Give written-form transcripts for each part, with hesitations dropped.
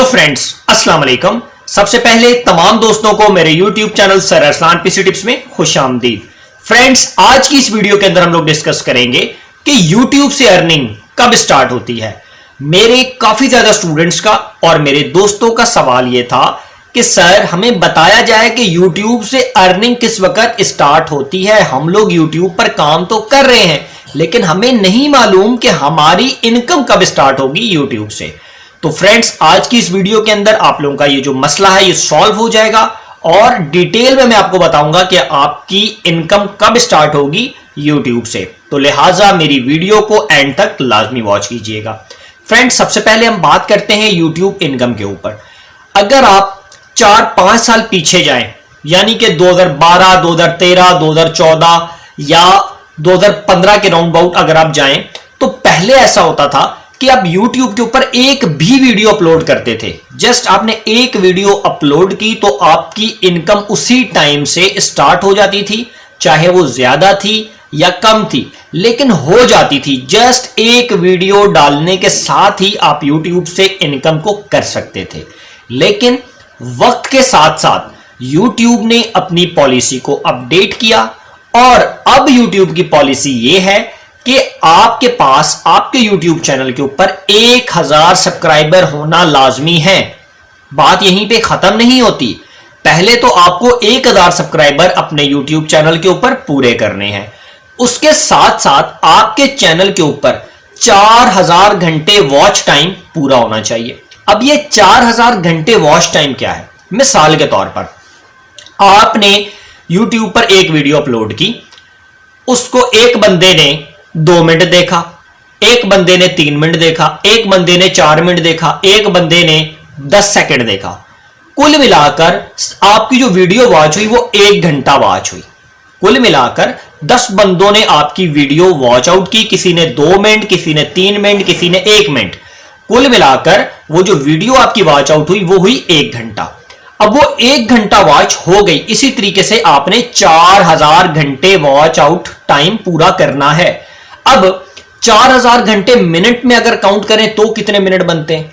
Friends, अस्सलाम वालेकुम। सबसे पहले तमाम दोस्तों को मेरे YouTube channel sir Arsalan PC tips में खुशामदीद। फ्रेंड्स, आज की इस वीडियो के अंदर हम लोग डिस्कस करेंगे कि YouTube से अर्निंग कब स्टार्ट होती है। मेरे काफी ज्यादा स्टूडेंट्स का और मेरे दोस्तों का सवाल यह था कि सर हमें बताया जाए कि YouTube से अर्निंग किस वक्त स्टार्ट होती है। हम लोग YouTube पर काम तो कर रहे हैं लेकिन हमें नहीं मालूम कि हमारी इनकम कब स्टार्ट होगी YouTube से। तो फ्रेंड्स, आज की इस वीडियो के अंदर आप लोगों का ये जो मसला है ये सॉल्व हो जाएगा और डिटेल में मैं आपको बताऊंगा कि आपकी इनकम कब स्टार्ट होगी YouTube से। तो लिहाजा मेरी वीडियो को एंड तक लाजमी वॉच कीजिएगा। फ्रेंड्स, सबसे पहले हम बात करते हैं YouTube इनकम के ऊपर। अगर आप 4-5 साल पीछे जाएं, यानी कि 2012, 2013, 2014 या 2015 के राउंड अबाउट अगर आप जाएं, तो पहले ऐसा होता था कि आप YouTube के ऊपर एक भी वीडियो अपलोड करते थे। जस्ट आपने एक वीडियो अपलोड की तो आपकी इनकम उसी टाइम से स्टार्ट हो जाती थी, चाहे वो ज्यादा थी या कम थी, लेकिन हो जाती थी। जस्ट एक वीडियो डालने के साथ ही आप YouTube से इनकम को कर सकते थे। लेकिन वक्त के साथ साथ YouTube ने अपनी पॉलिसी को अपडेट किया और अब YouTube की पॉलिसी यह है कि आपके पास आपके YouTube चैनल के ऊपर 1000 सब्सक्राइबर होना लाजमी है। बात यहीं पे खत्म नहीं होती। पहले तो आपको 1000 सब्सक्राइबर अपने YouTube चैनल के ऊपर पूरे करने हैं। उसके साथ साथ आपके चैनल के ऊपर 4000 घंटे वॉच टाइम पूरा होना चाहिए। अब ये 4000 घंटे वॉच टाइम क्या है? मिसाल के तौर पर आपने YouTube पर एक वीडियो अपलोड की, उसको एक बंदे ने 2 मिनट देखा, एक बंदे ने 3 मिनट देखा, एक बंदे ने 4 मिनट देखा, एक बंदे ने 10 सेकंड देखा। कुल मिलाकर आपकी जो वीडियो वॉच हुई वो 1 घंटा वॉच हुई। कुल मिलाकर 10 बंदों ने आपकी वीडियो वॉच आउट की, किसी ने 2 मिनट, किसी ने 3 मिनट, किसी ने 1 मिनट। कुल मिलाकर वो जो वीडियो आपकी वॉच आउट हुई वो हुई 1 घंटा। अब वो 1 घंटा वॉच हो गई। इसी तरीके से आपने 4000 घंटे वॉच आउट टाइम पूरा करना है। अब 4000 घंटे मिनट में अगर काउंट करें तो कितने मिनट बनते हैं?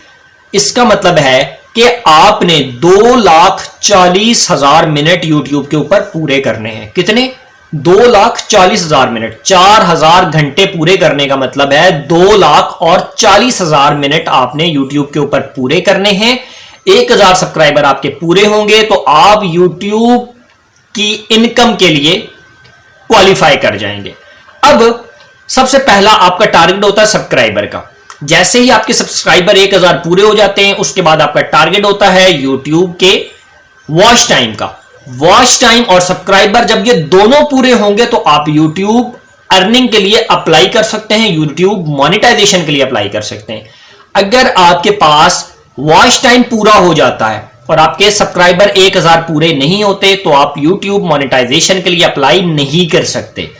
इसका मतलब है कि आपने 2,40,000 मिनट YouTube के ऊपर पूरे करने हैं। कितने? 2,40,000 मिनट। 4000 घंटे पूरे करने का मतलब है 2,40,000 मिनट आपने YouTube के ऊपर पूरे करने हैं। 1000 सब्सक्राइबर आपके पूरे होंगे तो आप YouTube की इनकम के लिए क्वालिफाई कर जाएंगे। अब सबसे पहला आपका टारगेट होता है सब्सक्राइबर का। जैसे ही आपके सब्सक्राइबर 1000 पूरे हो जाते हैं, उसके बाद आपका टारगेट होता है YouTube के वॉच टाइम का। वॉच टाइम और सब्सक्राइबर जब ये दोनों पूरे होंगे तो आप YouTube अर्निंग के लिए अप्लाई कर सकते हैं, YouTube मोनेटाइजेशन के लिए अप्लाई कर सकते हैं। अगर आपके पास वॉच टाइम पूरा हो जाता है और आपके सब्सक्राइबर 1000 पूरे नहीं होते तो आप YouTube मोनेटाइजेशन के लिए अप्लाई नहीं कर सकते।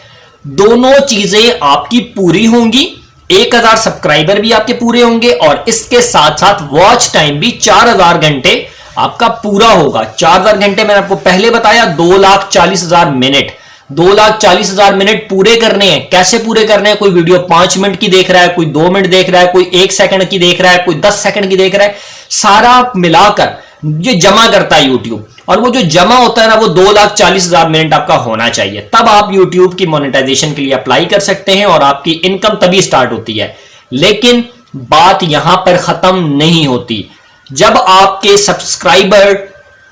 दोनों चीजें आपकी पूरी होंगी, 1000 सब्सक्राइबर भी आपके पूरे होंगे और इसके साथ साथ वॉच टाइम भी 4000 घंटे आपका पूरा होगा। 4000 घंटे मैंने आपको पहले बताया 2,40,000 मिनट। 2,40,000 मिनट पूरे करने हैं। कैसे पूरे करने हैं? कोई वीडियो 5 मिनट की देख रहा है, कोई 2 मिनट देख रहा है, कोई 1 सेकंड की देख रहा है, कोई 10 सेकंड की देख रहा है। सारा मिलाकर ये जमा करता है YouTube और वो जो जमा होता है ना वो 2,40,000 मिनट आपका होना चाहिए। तब आप YouTube की मोनेटाइजेशन के लिए अप्लाई कर सकते हैं और आपकी इनकम तभी स्टार्ट होती है। लेकिन बात यहां पर खत्म नहीं होती। जब आपके सब्सक्राइबर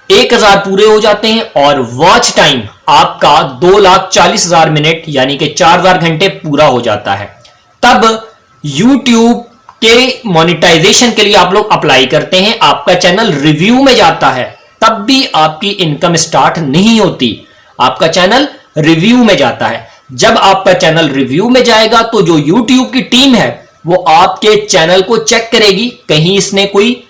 1000 पूरे हो जाते हैं और वॉच टाइम आपका 2,40,000 मिनट यानी कि 4000 घंटे पूरा हो जाता है, तब YouTube के मोनेटाइजेशन के लिए आप लोग अप्लाई करते हैं। आपका चैनल रिव्यू में जाता है, तब भी आपकी इनकम स्टार्ट नहीं होती। आपका चैनल रिव्यू में जाता है। जब आपका चैनल रिव्यू में जाएगा तो जो YouTube की टीम है वो आपके चैनल को चेक करेगी, कहीं इसने कोई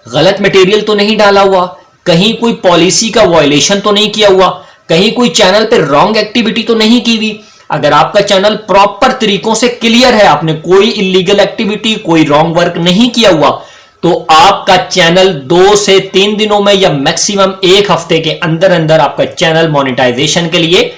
गलत मटेरियल तो नहीं डाला हुआ, कहीं कोई पॉलिसी का वायलेशन तो नहीं किया हुआ, कहीं कोई चैनल पे रॉन्ग एक्टिविटी तो नहीं की हुई। अगर आपका चैनल प्रॉपर तरीकों से क्लियर है, आपने कोई इलीगल एक्टिविटी, कोई रॉन्ग वर्क नहीं किया हुआ, तो आपका चैनल 2 से 3 दिनों में या मैक्सिमम 1 हफ्ते के अंदर अंदर आपका चैनल मोनेटाइजेशन के लिए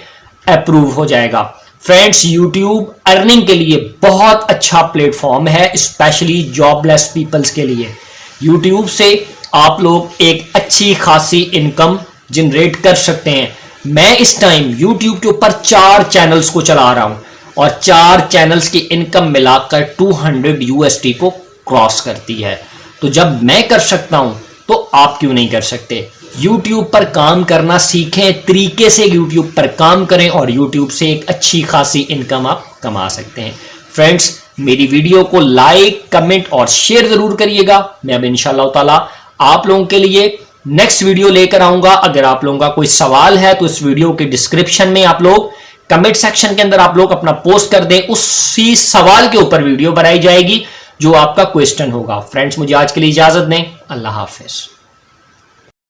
अप्रूव हो जाएगा। फ्रेंड्स, YouTube अर्निंग के लिए बहुत अच्छा प्लेटफॉर्म है, स्पेशली जॉबलेस पीपल्स के लिए। YouTube से आप लोग एक अच्छी खासी इनकम जनरेट कर सकते हैं। मैं इस टाइम YouTube के ऊपर 4 चैनल्स को चला रहा हूं और 4 चैनल्स की इनकम मिलाकर 200 USD को क्रॉस करती है। तो जब मैं कर सकता हूं तो आप क्यों नहीं कर सकते? YouTube पर काम करना सीखें, तरीके से YouTube पर काम करें और YouTube से एक अच्छी खासी इनकम आप कमा सकते हैं। फ्रेंड्स, मेरी वीडियो को लाइक, कमेंट और शेयर जरूर करिएगा। मैं अब इंशाअल्लाह ताला आप लोगों के लिए नेक्स्ट वीडियो लेकर आऊंगा। अगर आप लोगों का कोई सवाल है तो इस वीडियो के डिस्क्रिप्शन में आप लोग कमेंट सेक्शन के अंदर आप लोग अपना पोस्ट कर दें, उसी सवाल के ऊपर वीडियो बनाई जाएगी जो आपका क्वेश्चन होगा। फ्रेंड्स, मुझे आज के लिए इजाजत दें। अल्लाह हाफिज।